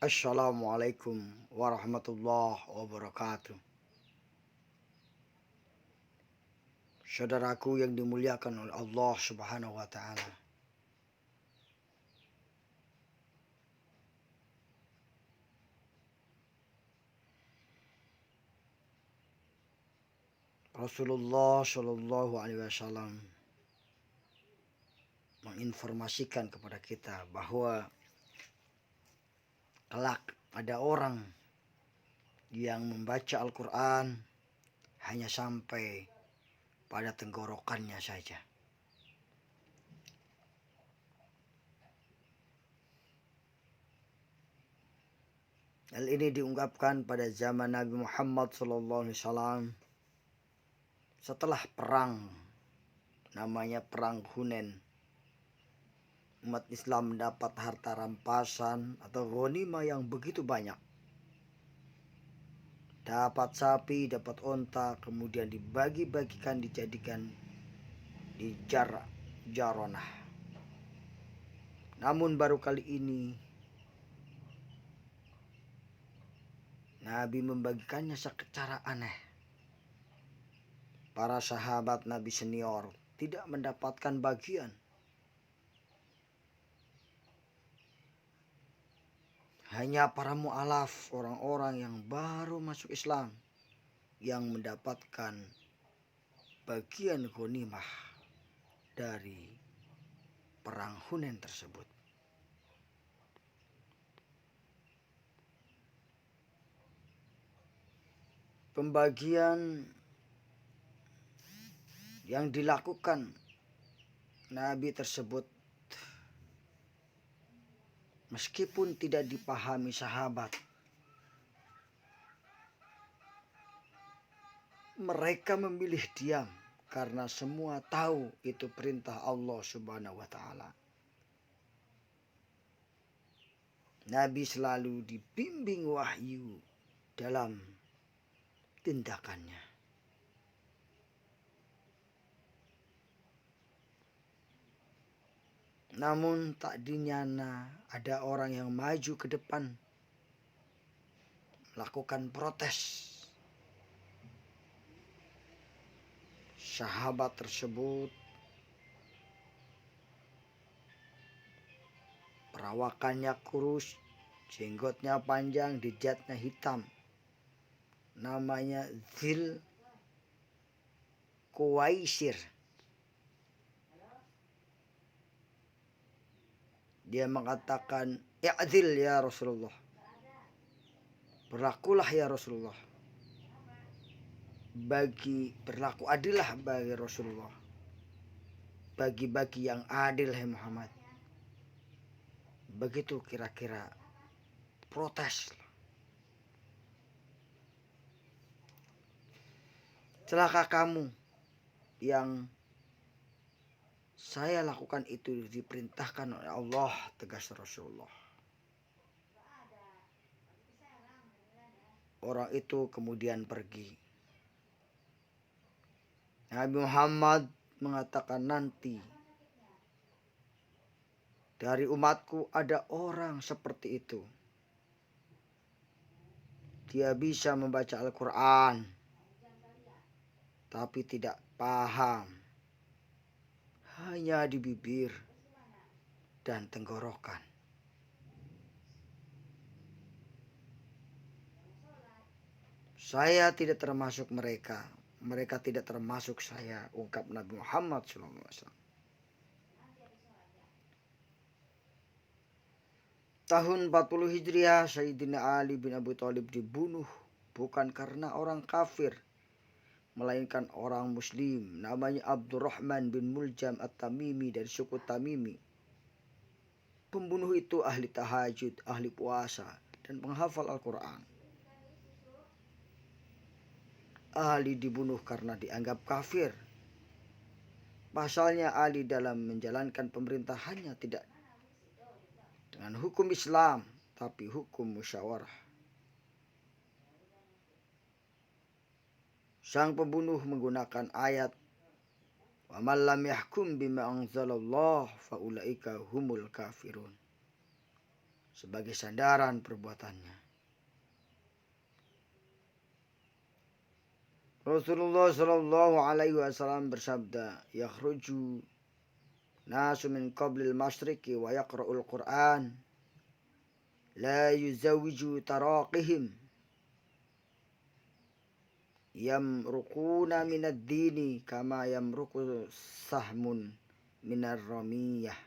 Assalamualaikum warahmatullahi wabarakatuh. Saudaraku yang dimuliakan oleh Allah Subhanahu wa taala. Rasulullah Shallallahu alaihi wasallam menginformasikan kepada kita bahwa kelak ada orang yang membaca Al-Quran hanya sampai pada tenggorokannya saja. Hal ini diungkapkan pada zaman Nabi Muhammad SAW setelah perang, namanya Perang Hunain. Umat Islam mendapat harta rampasan atau ghanimah yang begitu banyak. Dapat sapi, dapat onta, kemudian dibagi-bagikan, dijadikan di jaronah. Namun baru kali ini Nabi membagikannya secara aneh. Para sahabat Nabi senior tidak mendapatkan bagian. Hanya para mu'alaf, orang-orang yang baru masuk Islam, yang mendapatkan bagian ghanimah dari perang Hunain tersebut. Pembagian yang dilakukan Nabi tersebut meskipun tidak dipahami sahabat, mereka memilih diam karena semua tahu itu perintah Allah Subhanahu wa taala. Nabi selalu dibimbing wahyu dalam tindakannya. Namun tak dinyana ada orang yang maju ke depan melakukan protes. Sahabat tersebut perawakannya kurus, jenggotnya panjang, dejatnya hitam. Namanya Dzul Khuwaisir. Dia mengatakan, "I'dil ya Rasulullah." Berlakulah ya Rasulullah. Berlaku adillah bagi Rasulullah. Bagi-bagi yang adil hai Muhammad. Begitu kira-kira protes. Celaka kamu yang saya lakukan itu diperintahkan oleh Allah, tegas Rasulullah. Orang itu kemudian pergi. Nabi Muhammad mengatakan, nanti dari umatku ada orang seperti itu. Dia bisa membaca Al-Quran, tapi tidak paham. Hanya di bibir dan tenggorokan. Saya tidak termasuk mereka. Mereka tidak termasuk saya, ungkap Nabi Muhammad SAW. Tahun 40 Hijriah, Sayyidina Ali bin Abi Thalib dibunuh bukan karena orang kafir, melainkan orang muslim, namanya Abdurrahman bin Muljam At-Tamimi dari suku Tamimi. Pembunuh itu ahli tahajud, ahli puasa, dan penghafal Al-Quran. Ali dibunuh karena dianggap kafir. Pasalnya Ali dalam menjalankan pemerintahannya tidak dengan hukum Islam, tapi hukum musyawarah. Sang pembunuh menggunakan ayat wa man lam yahkum bima anzalallah faulaika humul kafirun. sebagai sandaran perbuatannya. Rasulullah sallallahu alaihi wasallam bersabda, "Yakhruju nasu min qablil masyriqi wa yaqra'ul Qur'an la yuzawwiju taraqihim yamruquna minad dini kama yamruqu sahmun minar ramiyah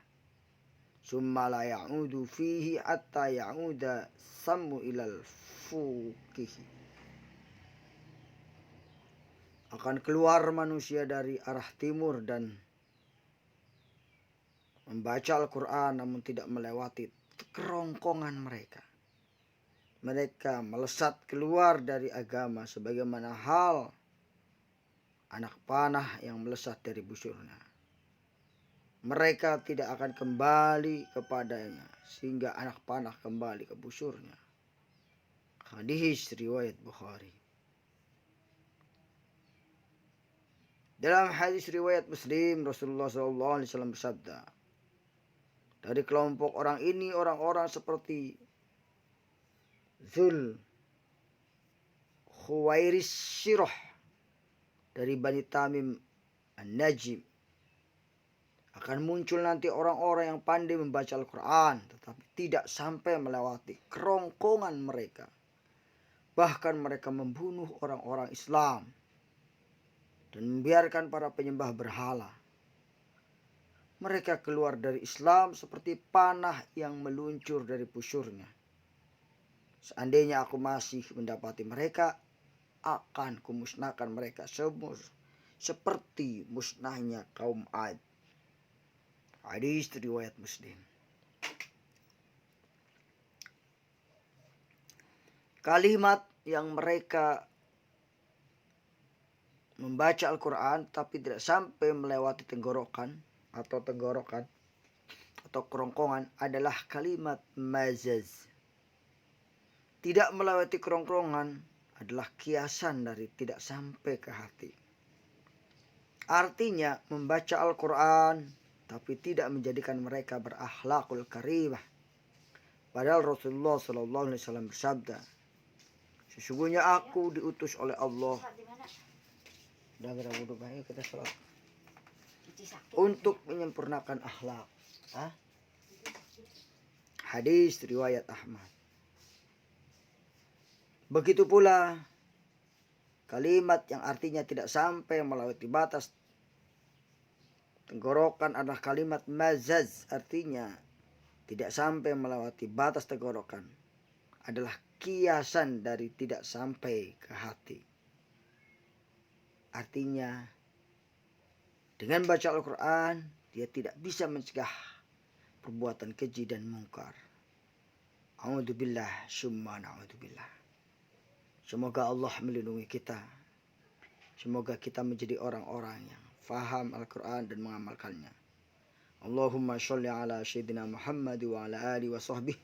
summa la ya'udu fihi hatta ya'uda sammu ilal fuqihi." Akan keluar manusia dari arah timur dan membaca Al-Quran namun tidak melewati kerongkongan mereka. Mereka melesat keluar dari agama sebagaimana hal anak panah yang melesat dari busurnya. Mereka tidak akan kembali kepadanya sehingga anak panah kembali ke busurnya. Hadis riwayat Bukhari. Dalam hadis riwayat Muslim, Rasulullah SAW bersabda, dari kelompok orang ini orang-orang seperti Zul Khuwairsyirah dari Bani Tamim An-Najim. Akan muncul nanti orang-orang yang pandai membaca Al-Quran tetapi tidak sampai melewati kerongkongan mereka. Bahkan mereka membunuh orang-orang Islam dan membiarkan para penyembah berhala. Mereka keluar dari Islam seperti panah yang meluncur dari busurnya. Seandainya aku masih mendapati mereka, akan kumusnahkan mereka semua seperti musnahnya kaum Ad. Hadis riwayat Muslim. Kalimat yang mereka membaca Al-Quran tapi tidak sampai melewati tenggorokan atau kerongkongan adalah kalimat mazaz. Tidak melewati kerongkongan adalah kiasan dari tidak sampai ke hati. Artinya membaca Al-Quran tapi tidak menjadikan mereka berakhlakul karimah. Padahal Rasulullah SAW bersabda, sesungguhnya aku diutus oleh Allah kita sholat untuk menyempurnakan akhlak. Hadis riwayat Ahmad. Begitu pula kalimat yang artinya tidak sampai melewati batas tenggorokan adalah kalimat mazaz, artinya tidak sampai melewati batas tenggorokan adalah kiasan dari tidak sampai ke hati. Artinya dengan baca Al-Quran dia tidak bisa mencegah perbuatan keji dan mungkar. A'udzubillah summa na'udzubillah. Semoga Allah melindungi kita. Semoga kita menjadi orang-orang yang faham Al-Quran dan mengamalkannya. Allahumma sholli ala sayyidina Muhammad wa ala alihi wa sahbihi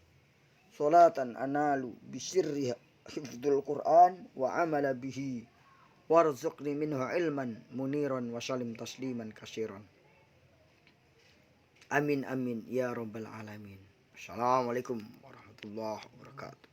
salatan analu bisirriha hifdzul Quran wa amala bihi warzuqni minhu ilman muniran wa salim tasliman katsiran. Amin amin ya rabbal alamin. Assalamualaikum warahmatullahi wabarakatuh.